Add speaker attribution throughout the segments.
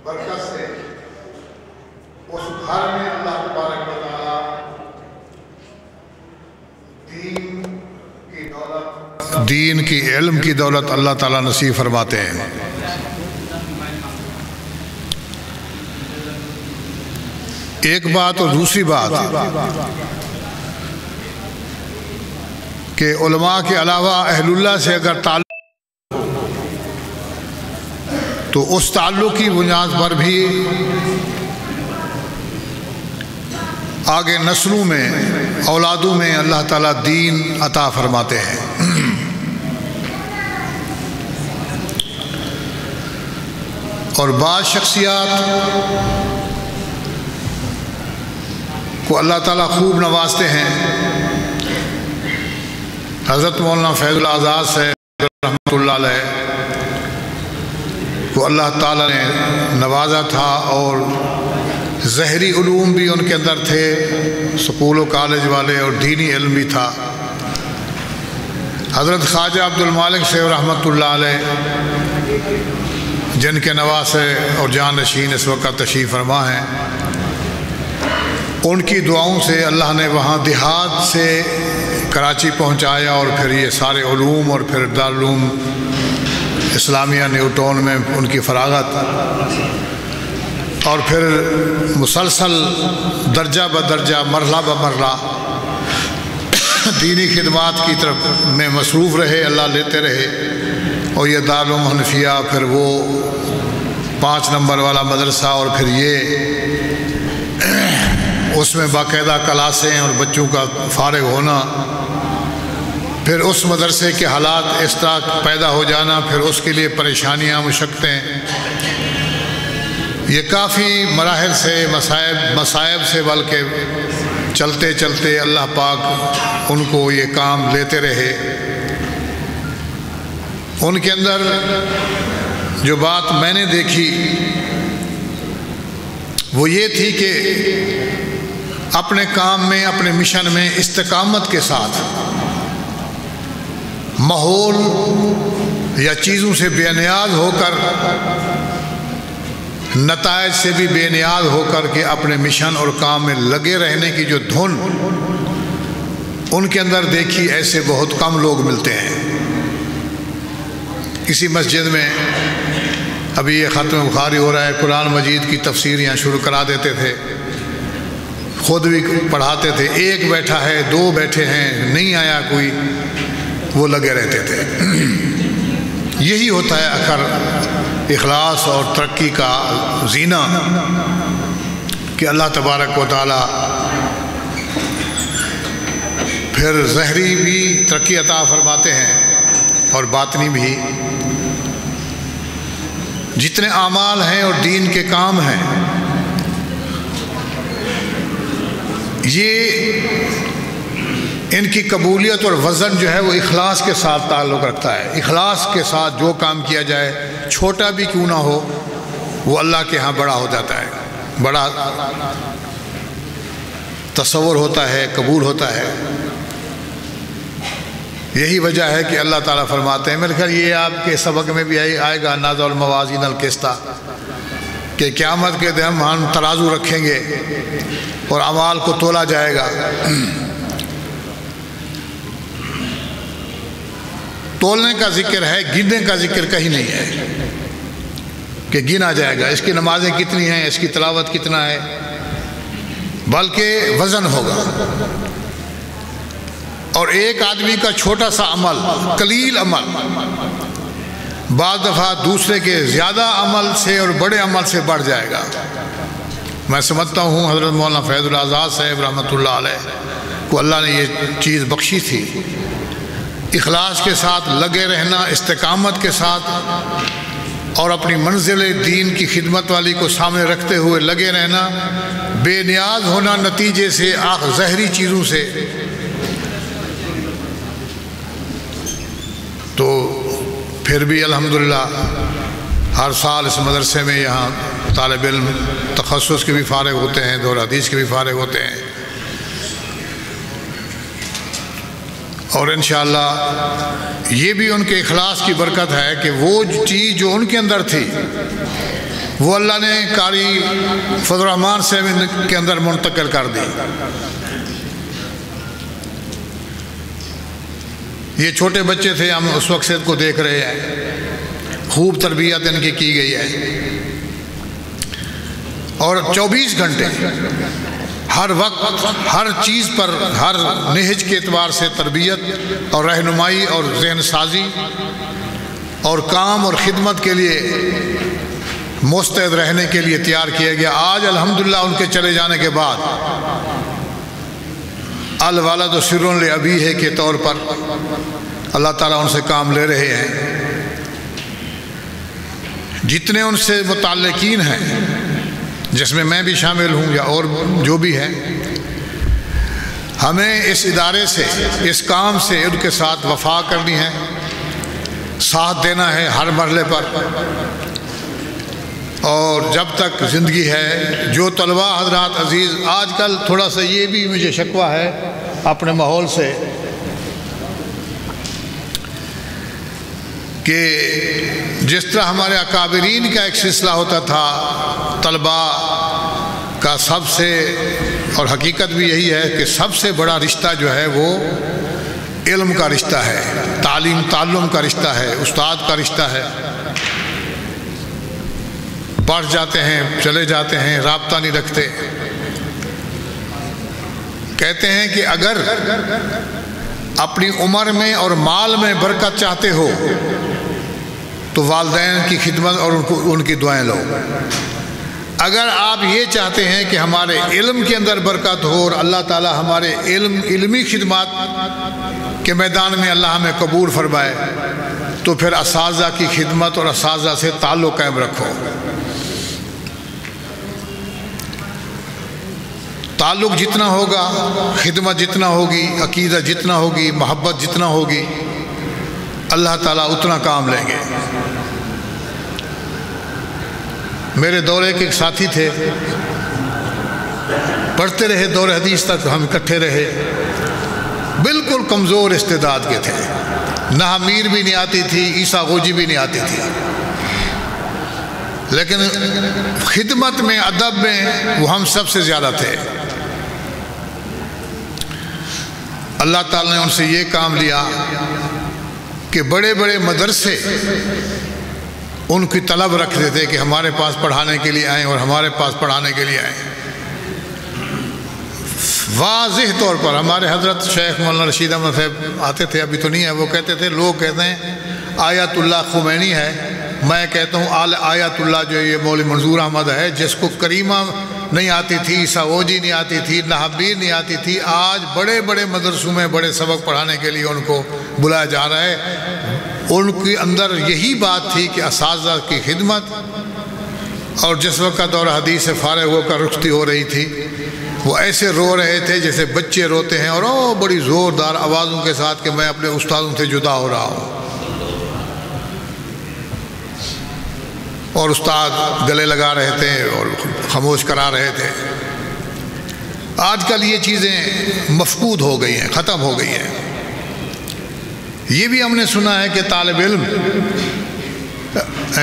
Speaker 1: برکت سے اس گھر میں اللہ تبارک و تعالیٰ دین کی علم کی دولت اللہ تعالیٰ نصیب فرماتے ہیں۔ ایک بات اور دوسری بات کہ علماء کے علاوہ اہل اللہ سے اگر تعلق تو اس تعلق کی بنیاد پر بھی آگے نسلوں میں اولادوں میں اللہ تعالیٰ دین عطا فرماتے ہیں۔ اور بعض شخصیات کو اللہ تعالیٰ خوب نوازتے ہیں۔ حضرت مولانا فیض العزاز صاحب رحمۃ اللہ علیہ کو اللہ تعالیٰ نے نوازا تھا اور ظاہری علوم بھی ان کے اندر تھے، سکول و کالج والے، اور دینی علم بھی تھا۔ حضرت خواجہ عبد المالک صاحب رحمۃ اللہ علیہ جن کے نواسے اور جانشین اس وقت تشریف فرما ہیں، ان کی دعاؤں سے اللہ نے وہاں دیہات سے کراچی پہنچایا، اور پھر یہ سارے علوم، اور پھر دارالعلوم اسلامیہ نیوٹون میں ان کی فراغت، اور پھر مسلسل درجہ بدرجہ مرحلہ بمرحلہ دینی خدمات کی طرف میں مصروف رہے، اللہ لیتے رہے۔ اور یہ دارالعلوم حنفیہ، پھر وہ 5 نمبر والا مدرسہ، اور پھر یہ اس میں باقاعدہ کلاسیں اور بچوں کا فارغ ہونا، پھر اس مدرسے کے حالات اس طرح پیدا ہو جانا، پھر اس کے لیے پریشانیاں، مشقتیں، یہ کافی مراحل سے مصائب سے بلکہ چلتے چلتے اللہ پاک ان کو یہ کام لیتے رہے۔ ان کے اندر جو بات میں نے دیکھی وہ یہ تھی کہ اپنے کام میں، اپنے مشن میں استقامت کے ساتھ، ماحول یا چیزوں سے بے نیاز ہو کر، نتائج سے بھی بے نیاز ہو کر کے اپنے مشن اور کام میں لگے رہنے کی جو دھن ان کے اندر دیکھی، ایسے بہت کم لوگ ملتے ہیں۔ کسی مسجد میں ابھی یہ ختم بخاری ہو رہا ہے، قرآن مجید کی تفسیر یہاں شروع کرا دیتے تھے، خود بھی پڑھاتے تھے، ایک بیٹھا ہے، 2 بیٹھے ہیں، نہیں آیا کوئی، وہ لگے رہتے تھے۔ یہی ہوتا ہے اکثر اخلاص اور ترقی کا زینہ، کہ اللہ تبارک و تعالی پھر ظاہری بھی ترقی عطا فرماتے ہیں اور باطنی بھی۔ جتنے اعمال ہیں اور دین کے کام ہیں، یہ ان کی قبولیت اور وزن جو ہے وہ اخلاص کے ساتھ تعلق رکھتا ہے۔ اخلاص کے ساتھ جو کام کیا جائے، چھوٹا بھی کیوں نہ ہو، وہ اللہ کے ہاں بڑا ہو جاتا ہے، بڑا تصور ہوتا ہے، قبول ہوتا ہے۔ یہی وجہ ہے کہ اللہ تعالیٰ فرماتے ہیں، میرے خیال یہ آپ کے سبق میں بھی آئے گا، نازع الموازین القسط، کہ قیامت کے دن ہم ترازو رکھیں گے اور اعمال کو تولا جائے گا۔ تولنے کا ذکر ہے، گننے کا ذکر کہیں نہیں ہے کہ گنا جائے گا اس کی نمازیں کتنی ہیں، اس کی تلاوت کتنا ہے، بلکہ وزن ہوگا۔ اور ایک آدمی کا چھوٹا سا عمل، قلیل عمل، بعض دفعہ دوسرے کے زیادہ عمل سے اور بڑے عمل سے بڑھ جائے گا۔ میں سمجھتا ہوں حضرت مولانا فیض العزاز صاحب رحمۃ اللہ علیہ کو اللہ نے یہ چیز بخشی تھی، اخلاص کے ساتھ لگے رہنا، استقامت کے ساتھ، اور اپنی منزل دین کی خدمت والی کو سامنے رکھتے ہوئے لگے رہنا، بے نیاز ہونا نتیجے سے، ظاہری چیزوں سے۔ تو پھر بھی الحمدللہ ہر سال اس مدرسے میں یہاں طالب علم تخصص کے بھی فارغ ہوتے ہیں، دور حدیث کے بھی فارغ ہوتے ہیں، اور انشاءاللہ یہ بھی ان کے اخلاص کی برکت ہے کہ وہ چیز جو ان کے اندر تھی وہ اللہ نے قاری فضل الرحمان سے کے اندر منتقل کر دی۔ یہ چھوٹے بچے تھے، ہم اس وقت سے ان کو دیکھ رہے ہیں، خوب تربیت ان کی گئی ہے، اور 24 گھنٹے ہر وقت ہر چیز پر، ہر نہج کے اعتبار سے تربیت اور رہنمائی اور ذہن سازی اور کام اور خدمت کے لیے مستعد رہنے کے لیے تیار کیا گیا۔ آج الحمدللہ ان کے چلے جانے کے بعد الوالد سر لابیہ کے طور پر اللہ تعالیٰ ان سے کام لے رہے ہیں۔ جتنے ان سے متعلقین ہیں، جس میں میں بھی شامل ہوں یا اور جو بھی ہے، ہمیں اس ادارے سے، اس کام سے ان کے ساتھ وفا کرنی ہے، ساتھ دینا ہے ہر مرحلے پر، اور جب تک زندگی ہے۔ جو طلباء حضرات عزیز، آج کل تھوڑا سا یہ بھی مجھے شکوہ ہے اپنے ماحول سے کہ جس طرح ہمارے اکابرین کا ایک سلسلہ ہوتا تھا طلباء کا، سب سے، اور حقیقت بھی یہی ہے کہ سب سے بڑا رشتہ جو ہے وہ علم کا رشتہ ہے، تعلم کا رشتہ ہے، استاد کا رشتہ ہے۔ پڑھ جاتے ہیں، چلے جاتے ہیں، رابطہ نہیں رکھتے۔ کہتے ہیں کہ اگر اپنی عمر میں اور مال میں برکت چاہتے ہو تو والدین کی خدمت اور ان کی دعائیں لو۔ اگر آپ یہ چاہتے ہیں کہ ہمارے علم کے اندر برکت ہو اور اللہ تعالی ہمارے علمی خدمات کے میدان میں اللہ ہمیں قبول فرمائے، تو پھر اساتذہ کی خدمت اور اساتذہ سے تعلق قائم رکھو۔ تعلق جتنا ہوگا، خدمت جتنا ہوگی، عقیدہ جتنا ہوگی، محبت جتنا ہوگی، اللہ تعالیٰ اتنا کام لیں گے۔ میرے دورے کے ایک ساتھی تھے، پڑھتے رہے دور حدیث تک، ہم اکٹھے رہے، بالکل کمزور استعداد کے تھے، نہ امیر بھی نہیں آتی تھی، عیسیٰ غوجی بھی نہیں آتی تھی، لیکن خدمت میں، ادب میں وہ ہم سب سے زیادہ تھے۔ اللہ تعالیٰ نے ان سے یہ کام لیا کہ بڑے بڑے مدرسے ان کی طلب رکھتے تھے کہ ہمارے پاس پڑھانے کے لیے آئیں اور ہمارے پاس پڑھانے کے لیے آئیں۔ واضح طور پر ہمارے حضرت شیخ مولانا رشید احمد صاحب آتے تھے، ابھی تو نہیں ہے، وہ کہتے تھے، لوگ کہتے ہیں آیت اللہ خمینی ہے، میں کہتا ہوں آیت اللہ جو یہ مولوی منظور احمد ہے، جس کو کریمہ نہیں آتی تھی، عیسیٰ غوجی نہیں آتی تھی، نہبیر نہیں آتی تھی، آج بڑے بڑے مدرسوں میں بڑے سبق پڑھانے کے لیے ان کو بلایا جا رہا ہے۔ ان کے اندر یہی بات تھی کہ اساتذہ کی خدمت، اور جس وقت دور حدیث سے فارغ ہو کر رخصتی ہو رہی تھی، وہ ایسے رو رہے تھے جیسے بچے روتے ہیں، اور بڑی زوردار آوازوں کے ساتھ کہ میں اپنے استادوں سے جدا ہو رہا ہوں، اور استاد گلے لگا رہے تھے اور خاموش کرا رہے تھے۔ آج کل یہ چیزیں مفقود ہو گئی ہیں، ختم ہو گئی ہیں۔ یہ بھی ہم نے سنا ہے کہ طالب علم،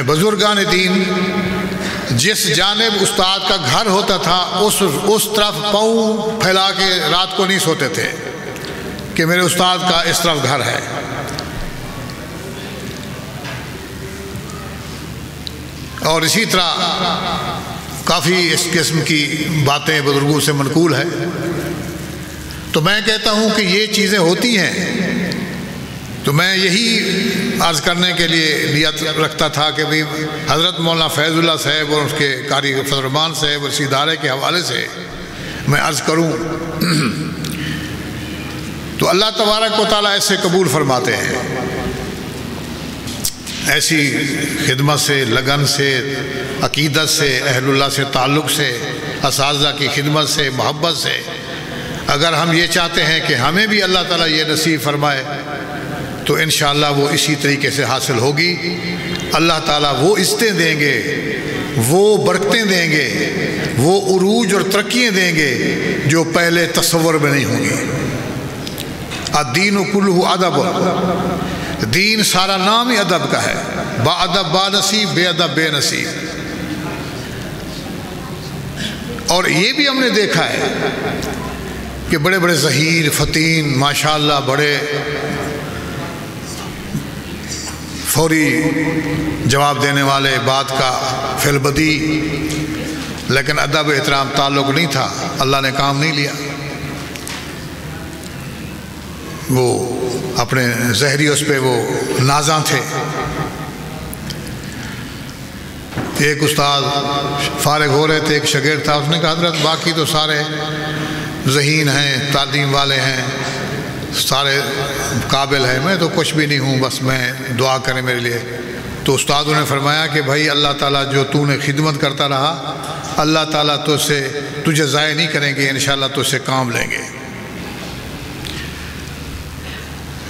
Speaker 1: بزرگان دین، جس جانب استاد کا گھر ہوتا تھا اس طرف پاؤں پھیلا کے رات کو نہیں سوتے تھے کہ میرے استاد کا اس طرف گھر ہے۔ اور اسی طرح کافی اس قسم کی باتیں بزرگوں سے منقول ہے۔ تو میں کہتا ہوں کہ یہ چیزیں ہوتی ہیں، تو میں یہی عرض کرنے کے لیے نیت رکھتا تھا کہ بھی حضرت مولانا فیض اللہ صاحب اور اس کے قاری فضل الرحمان صاحب اور اس ادارے کے حوالے سے میں عرض کروں تو اللہ تبارک و تعالیٰ ایسے قبول فرماتے ہیں، ایسی خدمت سے، لگن سے، عقیدت سے، اہل اللہ سے تعلق سے، اساتذہ کی خدمت سے، محبت سے۔ اگر ہم یہ چاہتے ہیں کہ ہمیں بھی اللہ تعالیٰ یہ نصیب فرمائے تو انشاءاللہ وہ اسی طریقے سے حاصل ہوگی۔ اللہ تعالیٰ وہ عزتیں دیں گے، وہ برکتیں دیں گے، وہ عروج اور ترقیاں دیں گے جو پہلے تصور میں نہیں ہوں گی۔ الدین کلہ ادب، دین سارا نام ہی ادب کا ہے، با ادب با نصیب، بے ادب بے نصیب۔ اور یہ بھی ہم نے دیکھا ہے کہ بڑے بڑے ظہیر فتین ماشاءاللہ بڑے فوری جواب دینے والے، بات کا فی البدی، لیکن ادب احترام تعلق نہیں تھا، اللہ نے کام نہیں لیا، وہ اپنے ظاہری اس پہ وہ نازاں تھے۔ ایک استاد فارغ ہو رہے تھے، ایک شاگرد تھا، اس نے کہا حضرت باقی تو سارے ذہین ہیں، تعلیم والے ہیں، سارے قابل ہیں، میں تو کچھ بھی نہیں ہوں، بس میں دعا کریں میرے لیے۔ تو استادوں نے فرمایا کہ بھائی اللہ تعالیٰ جو تو نے خدمت کرتا رہا، اللہ تعالیٰ تجھے ضائع نہیں کریں گے، انشاءاللہ تجھ سے کام لیں گے۔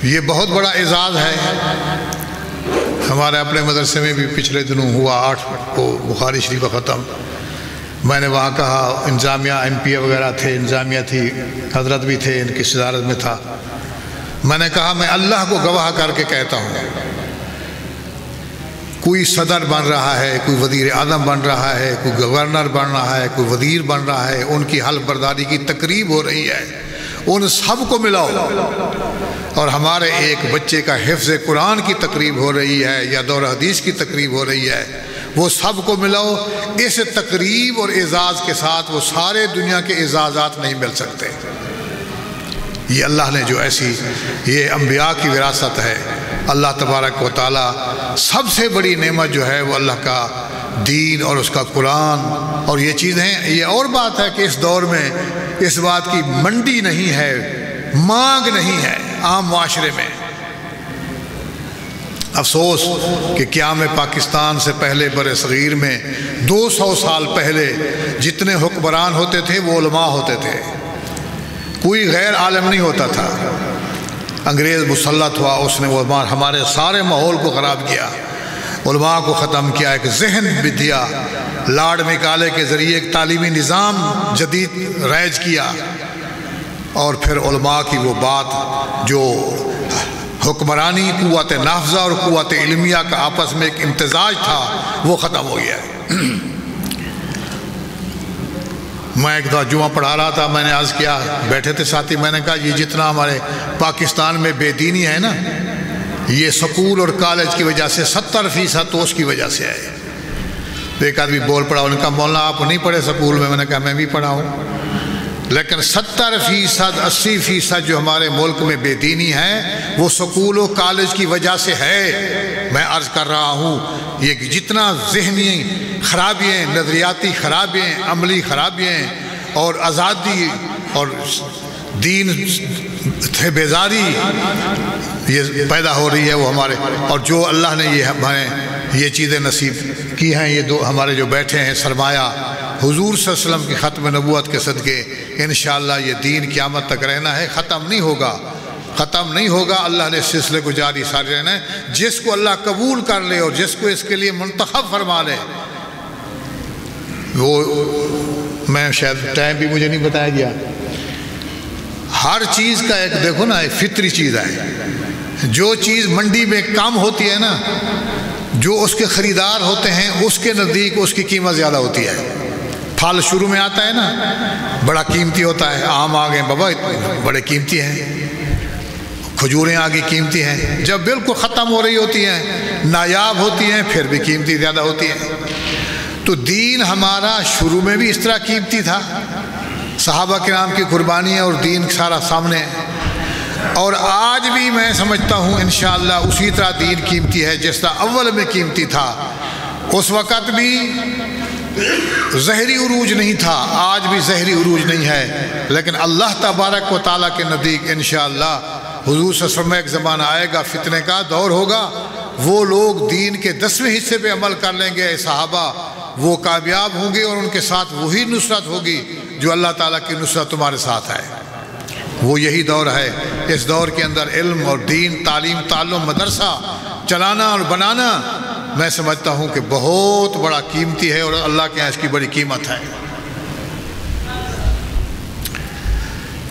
Speaker 1: یہ بہت بڑا اعزاز ہے۔ ہمارے اپنے مدرسے میں بھی پچھلے دنوں ہوا 8 کو بخاری شریف کا ختم، میں نے وہاں کہا، انتظامیہ ایم پی وغیرہ تھے، انتظامیہ تھی، حضرت بھی تھے، ان کی صدارت میں تھا، میں نے کہا میں اللہ کو گواہ کر کے کہتا ہوں، کوئی صدر بن رہا ہے، کوئی وزیر اعظم بن رہا ہے، کوئی گورنر بن رہا ہے، کوئی وزیر بن رہا ہے، ان کی حلف برداری کی تقریب ہو رہی ہے، ان سب کو ملاؤ، اور ہمارے ایک بچے کا حفظ قرآن کی تقریب ہو رہی ہے یا دور حدیث کی تقریب ہو رہی ہے، وہ سب کو ملاؤ، اس تقریب اور اعزاز کے ساتھ وہ سارے دنیا کے اعزازات نہیں مل سکتے۔ یہ اللہ نے جو ایسی، یہ انبیاء کی وراثت ہے۔ اللہ تبارک و تعالیٰ سب سے بڑی نعمت جو ہے وہ اللہ کا دین اور اس کا قرآن اور یہ چیزیں۔ یہ اور بات ہے کہ اس دور میں اس بات کی منڈی نہیں ہے، مانگ نہیں ہے عام معاشرے میں۔ افسوس کہ قیام پاکستان سے پہلے بر صغیر میں 200 سال پہلے جتنے حکمران ہوتے تھے وہ علماء ہوتے تھے، کوئی غیر عالم نہیں ہوتا تھا۔ انگریز مسلط ہوا، اس نے وہ ہمارے سارے ماحول کو خراب کیا، علماء کو ختم کیا، ایک ذہن بھی دیا، لارڈ میکالے کے ذریعے ایک تعلیمی نظام جدید رائج کیا، اور پھر علماء کی وہ بات جو حکمرانی، قوت نافذہ اور قوت علمیہ کا آپس میں ایک امتزاج تھا، وہ ختم ہو گیا ہے۔ میں ایک دفعہ جمعہ پڑھا رہا تھا، میں نے عرض کیا، بیٹھے تھے ساتھی، میں نے کہا یہ جتنا ہمارے پاکستان میں بے دینی ہے نا، یہ سکول اور کالج کی وجہ سے 70% تو اس کی وجہ سے ہے۔ تو ایک آدمی بول پڑا، انہوں نے کہا مولانا آپ نہیں پڑھے سکول میں؟ میں نے کہا میں بھی پڑھا ہوں، لیکن 70%، 80% جو ہمارے ملک میں بے دینی ہے وہ سکول و کالج کی وجہ سے ہے۔ میں عرض کر رہا ہوں یہ جتنا ذہنی خرابیاں، نظریاتی خرابیاں، عملی خرابیاں اور آزادی اور دین سے بیزاری یہ پیدا ہو رہی ہے وہ ہمارے، اور جو اللہ نے یہ ہمیں یہ چیزیں نصیب کی ہیں، یہ دو ہمارے جو بیٹھے ہیں سرمایہ حضور صلی اللہ علیہ وسلم کی ختم نبوت کے صدقے، انشاءاللہ یہ دین قیامت تک رہنا ہے، ختم نہیں ہوگا، ختم نہیں ہوگا۔ اللہ نے اس سلسلے کو جاری ساری رہنا ہے، جس کو اللہ قبول کر لے اور جس کو اس کے لیے منتخب فرما لے، وہ میں شاید ٹائم بھی مجھے نہیں بتایا گیا، ہر چیز کا ایک دیکھو نا ایک فطری چیز ہے، جو چیز منڈی میں کم ہوتی ہے نا، جو اس کے خریدار ہوتے ہیں اس کے نزدیک اس کی قیمت زیادہ ہوتی ہے۔ پھل شروع میں آتا ہے نا بڑا قیمتی ہوتا ہے، آم آ گئے بابا بڑے قیمتی ہیں، کھجوریں آگے قیمتی ہیں، جب بالکل ختم ہو رہی ہوتی ہیں، نایاب ہوتی ہیں، پھر بھی قیمتی زیادہ ہوتی ہیں۔ تو دین ہمارا شروع میں بھی اس طرح قیمتی تھا، صحابہ کرام کی قربانیاں اور دین سارا سامنے، اور آج بھی میں سمجھتا ہوں انشاءاللہ اسی طرح دین قیمتی ہے جس طرح اول میں قیمتی تھا۔ اس وقت بھی ظاہری عروج نہیں تھا، آج بھی ظاہری عروج نہیں ہے، لیکن اللہ تبارک و تعالیٰ کے نزدیک انشاءاللہ حضور صلی اللہ علیہ وسلم ایک زمانہ آئے گا، فتنے کا دور ہوگا، وہ لوگ دین کے 10ویں حصے پہ عمل کر لیں گے، صحابہ وہ کامیاب ہوں گے، اور ان کے ساتھ وہی نصرت ہوگی جو اللہ تعالیٰ کی نصرت تمہارے ساتھ ہے۔ وہ یہی دور ہے، اس دور کے اندر علم اور دین، تعلیم، تعلم، مدرسہ چلانا اور بنانا میں سمجھتا ہوں کہ بہت بڑا قیمتی ہے، اور اللہ کے یہاں اس کی بڑی قیمت ہے۔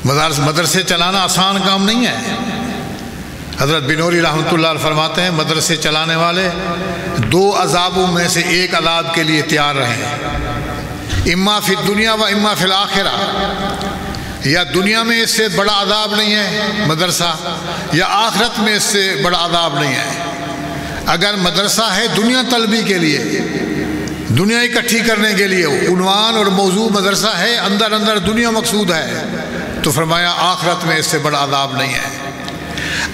Speaker 1: مدرسے چلانا آسان کام نہیں ہے۔ حضرت بنوری رحمۃ اللہ علیہ فرماتے ہیں مدرسے چلانے والے 2 عذابوں میں سے ایک عذاب کے لیے تیار رہیں۔ اما فی الدنیا و اما فی الآخرہ، یا دنیا میں اس سے بڑا عذاب نہیں ہے مدرسہ، یا آخرت میں اس سے بڑا عذاب نہیں ہے۔ اگر مدرسہ ہے دنیا طلبی کے لیے، دنیا اکٹھی کرنے کے لیے، عنوان اور موضوع مدرسہ ہے، اندر اندر دنیا مقصود ہے، تو فرمایا آخرت میں اس سے بڑا عذاب نہیں ہے۔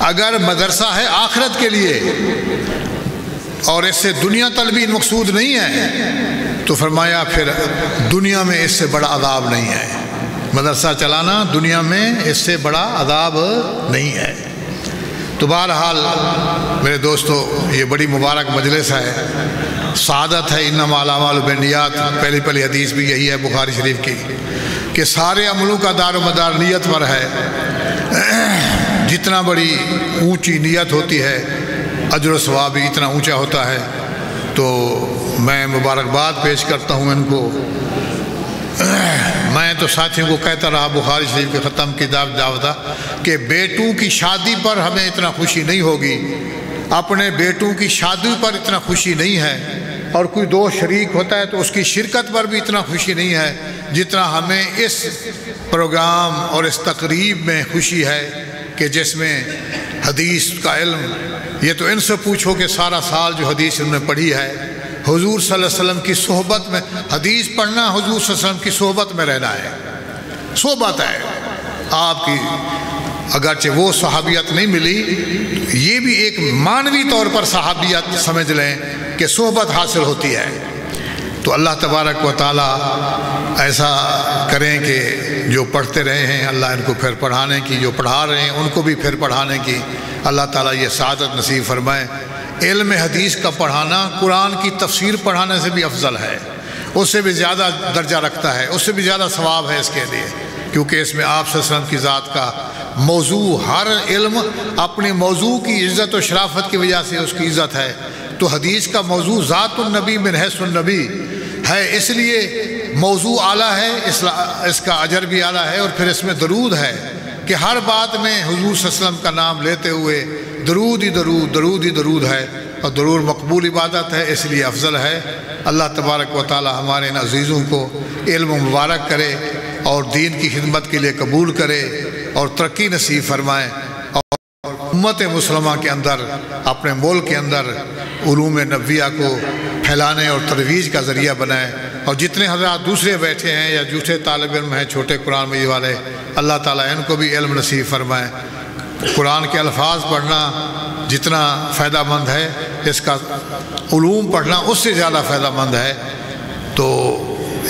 Speaker 1: اگر مدرسہ ہے آخرت کے لیے اور اس سے دنیا طلبی مقصود نہیں ہے، تو فرمایا پھر دنیا میں اس سے بڑا عذاب نہیں ہے۔ مدرسہ چلانا دنیا میں اس سے بڑا عذاب نہیں ہے۔ تو بہرحال میرے دوستو، یہ بڑی مبارک مجلس ہے، سعادت ہے، انما الاعمال بالنیات، پہلی حدیث بھی یہی ہے بخاری شریف کی کہ سارے عملوں کا دار و مدار نیت پر ہے۔ جتنا بڑی اونچی نیت ہوتی ہے اجر و ثواب بھی اتنا اونچا ہوتا ہے۔ تو میں مبارکباد پیش کرتا ہوں ان کو۔ میں تو ساتھیوں کو کہتا رہا بخاری شریف کے ختم کتاب دعوتہ کہ بیٹوں کی شادی پر ہمیں اتنا خوشی نہیں ہوگی، اپنے بیٹوں کی شادی پر اتنا خوشی نہیں ہے، اور کوئی دو شریک ہوتا ہے تو اس کی شرکت پر بھی اتنا خوشی نہیں ہے جتنا ہمیں اس پروگرام اور اس تقریب میں خوشی ہے کہ جس میں حدیث کا علم، یہ تو ان سے پوچھو کہ سارا سال جو حدیث انہوں نے پڑھی ہے، حضور صلی اللہ علیہ وسلم کی صحبت میں، حدیث پڑھنا حضور صلی اللہ علیہ وسلم کی صحبت میں رہنا ہے، صحبت ہے آپ کی۔ اگرچہ وہ صحابیت نہیں ملی، یہ بھی ایک معنوی طور پر صحابیت سمجھ لیں کہ صحبت حاصل ہوتی ہے۔ تو اللہ تبارک و تعالی ایسا کریں کہ جو پڑھتے رہے ہیں اللہ ان کو پھر پڑھانے کی، جو پڑھا رہے ہیں ان کو بھی پھر پڑھانے کی اللہ تعالیٰ یہ سعادت نصیب فرمائے۔ علم حدیث کا پڑھانا قرآن کی تفسیر پڑھانے سے بھی افضل ہے، اس سے بھی زیادہ درجہ رکھتا ہے، اس سے بھی زیادہ ثواب ہے اس کے لیے، کیونکہ اس میں آپ صلی اللہ علیہ وسلم کی ذات کا موضوع، ہر علم اپنے موضوع کی عزت و شرافت کی وجہ سے اس کی عزت ہے۔ تو حدیث کا موضوع ذات النبی من حیث النبی ہے، اس لیے موضوع اعلیٰ ہے، اس کا اجر بھی اعلیٰ ہے، اور پھر اس میں درود ہے کہ ہر بات میں حضور صلی اللہ علیہ وسلم کا نام لیتے ہوئے درود ہی درود، درود ہی درود ہے، اور درود مقبول عبادت ہے، اس لیے افضل ہے۔ اللہ تبارک و تعالی ہمارے ان عزیزوں کو علم مبارک کرے اور دین کی خدمت کے لیے قبول کرے اور ترقی نصیب فرمائے، اور امت مسلمہ کے اندر، اپنے ملک کے اندر علوم نبویہ کو پھیلانے اور ترویج کا ذریعہ بنائے۔ اور جتنے حضرات دوسرے بیٹھے ہیں یا جوٹے طالب علم ہیں چھوٹے قرآن مجید والے، اللہ تعالیٰ ان کو بھی علم نصیب فرمائے۔ قرآن کے الفاظ پڑھنا جتنا فائدہ مند ہے، اس کا علوم پڑھنا اس سے زیادہ فائدہ مند ہے۔ تو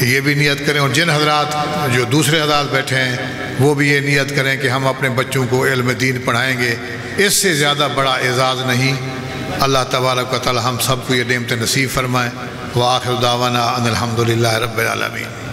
Speaker 1: یہ بھی نیت کریں، اور جن حضرات جو دوسرے حضرات بیٹھے ہیں وہ بھی یہ نیت کریں کہ ہم اپنے بچوں کو علم دین پڑھائیں گے، اس سے زیادہ بڑا اعزاز نہیں۔ اللہ تبارک و تعالی ہم سب کو یہ نعمت نصیب فرمائے۔ وآخر دعوانا ان الحمدللہ رب العالمین۔